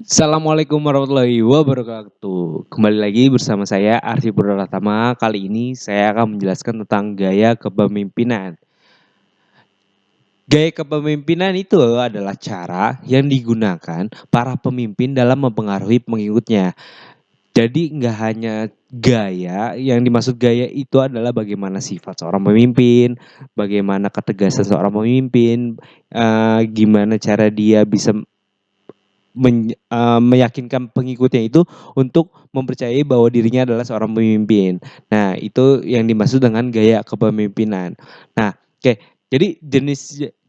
Assalamualaikum warahmatullahi wabarakatuh. Kembali lagi bersama saya Arfi Pratama. Kali ini saya akan menjelaskan tentang gaya kepemimpinan. Gaya kepemimpinan itu adalah cara yang digunakan para pemimpin dalam mempengaruhi pengikutnya. Jadi nggak hanya gaya, yang dimaksud gaya itu adalah bagaimana sifat seorang pemimpin, bagaimana ketegasan seorang pemimpin, gimana cara dia bisa meyakinkan pengikutnya itu untuk mempercayai bahwa dirinya adalah seorang pemimpin. Nah, itu yang dimaksud dengan gaya kepemimpinan. Nah, oke. Jadi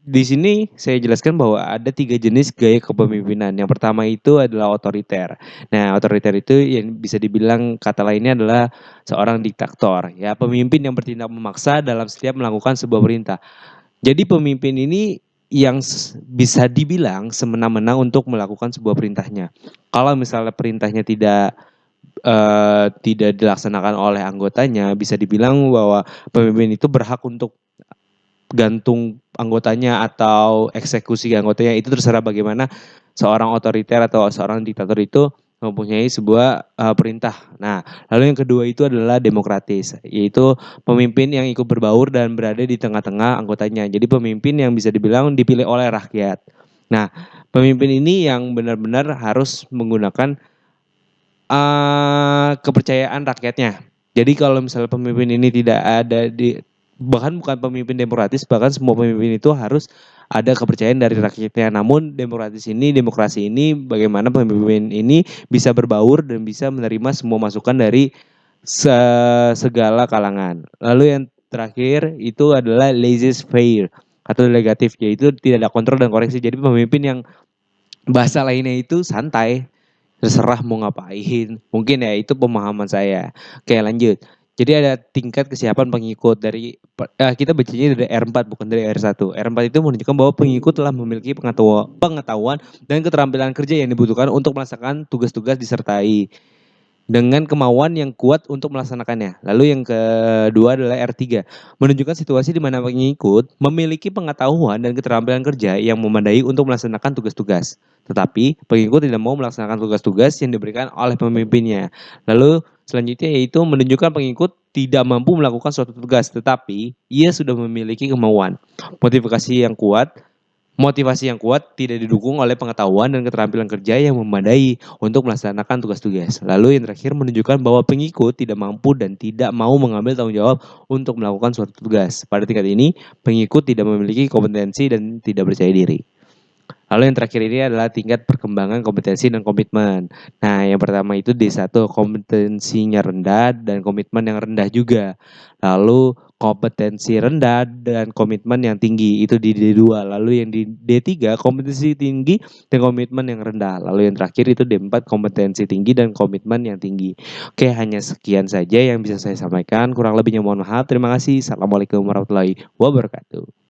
di sini saya jelaskan bahwa ada tiga jenis gaya kepemimpinan. Yang pertama itu adalah otoriter. Nah, otoriter itu yang bisa dibilang kata lainnya adalah seorang diktator, ya, pemimpin yang bertindak memaksa dalam setiap melakukan sebuah perintah. Jadi pemimpin ini yang bisa dibilang semena-mena untuk melakukan sebuah perintahnya. Kalau misalnya perintahnya tidak dilaksanakan oleh anggotanya, bisa dibilang bahwa pemimpin itu berhak untuk gantung anggotanya atau eksekusi anggotanya, itu terserah bagaimana seorang otoriter atau seorang diktator itu mempunyai sebuah perintah. Nah, lalu yang kedua itu adalah demokratis, yaitu pemimpin yang ikut berbaur dan berada di tengah-tengah anggotanya. Jadi pemimpin yang bisa dibilang dipilih oleh rakyat. Nah, pemimpin ini yang benar-benar harus menggunakan kepercayaan rakyatnya. Jadi kalau misalnya pemimpin ini tidak ada bahkan bukan pemimpin demokratis, bahkan semua pemimpin itu harus ada kepercayaan dari rakyatnya. Namun demokrasi ini bagaimana pemimpin ini bisa berbaur dan bisa menerima semua masukan dari segala kalangan. Lalu yang terakhir itu adalah laissez-faire atau delegatif, yaitu tidak ada kontrol dan koreksi. Jadi pemimpin yang bahasa lainnya itu santai, terserah mau ngapain. Mungkin ya itu pemahaman saya. Oke, lanjut. Jadi ada tingkat kesiapan pengikut dari kita bacanya dari R4 bukan dari R1. R4 itu menunjukkan bahwa pengikut telah memiliki pengetahuan dan keterampilan kerja yang dibutuhkan untuk melaksanakan tugas-tugas disertai dengan kemauan yang kuat untuk melaksanakannya. Lalu yang kedua adalah R3, menunjukkan situasi di mana pengikut memiliki pengetahuan dan keterampilan kerja yang memadai untuk melaksanakan tugas-tugas. Tetapi pengikut tidak mau melaksanakan tugas-tugas yang diberikan oleh pemimpinnya. Lalu selanjutnya yaitu menunjukkan pengikut tidak mampu melakukan suatu tugas, tetapi ia sudah memiliki kemauan, motivasi yang kuat, motivasi yang kuat tidak didukung oleh pengetahuan dan keterampilan kerja yang memadai untuk melaksanakan tugas-tugas. Lalu yang terakhir menunjukkan bahwa pengikut tidak mampu dan tidak mau mengambil tanggung jawab untuk melakukan suatu tugas. Pada tingkat ini, pengikut tidak memiliki kompetensi dan tidak percaya diri. Lalu yang terakhir ini adalah tingkat perkembangan kompetensi dan komitmen. Nah, yang pertama itu D1, kompetensinya rendah dan komitmen yang rendah juga. Lalu kompetensi rendah dan komitmen yang tinggi, itu di D2. Lalu yang di D3, kompetensi tinggi dan komitmen yang rendah. Lalu yang terakhir itu D4, kompetensi tinggi dan komitmen yang tinggi. Oke, hanya sekian saja yang bisa saya sampaikan. Kurang lebihnya mohon maaf. Terima kasih. Assalamualaikum warahmatullahi wabarakatuh.